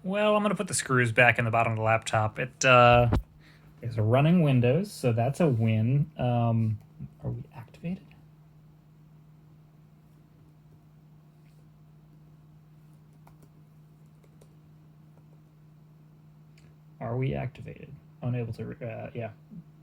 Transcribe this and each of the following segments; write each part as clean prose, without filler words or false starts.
Well, I'm going to put the screws back in the bottom of the laptop. It is running Windows, so that's a win. Are we activated? Are we activated? Unable to, yeah.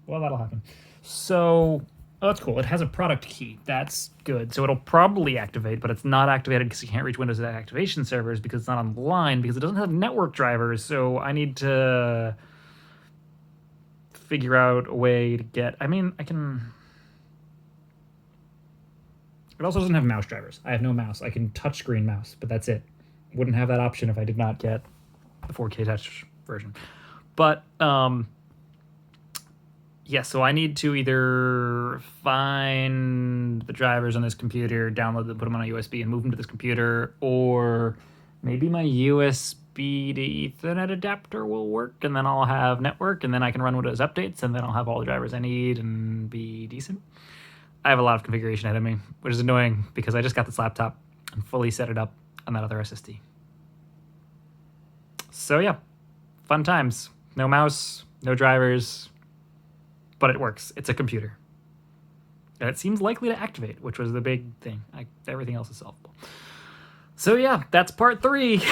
Well, that'll happen. So, oh, that's cool. It has a product key. That's good. So it'll probably activate, but it's not activated because you can't reach Windows activation servers because it's not online, because it doesn't have network drivers. So I need to figure out a way to get, I mean, I can... It also doesn't have mouse drivers. I have no mouse. I can touchscreen mouse, but that's it. Wouldn't have that option if I did not get the 4K touch version. But, yeah, so I need to either find the drivers on this computer, download them, put them on a USB, and move them to this computer, or maybe my USB to Ethernet adapter will work, and then I'll have network, and then I can run Windows updates, and then I'll have all the drivers I need and be decent. I have a lot of configuration ahead of me, which is annoying because I just got this laptop and fully set it up on that other SSD. So yeah, fun times. No mouse, no drivers, but it works. It's a computer. And it seems likely to activate, which was the big thing. Everything else is solvable. So yeah, that's part 3.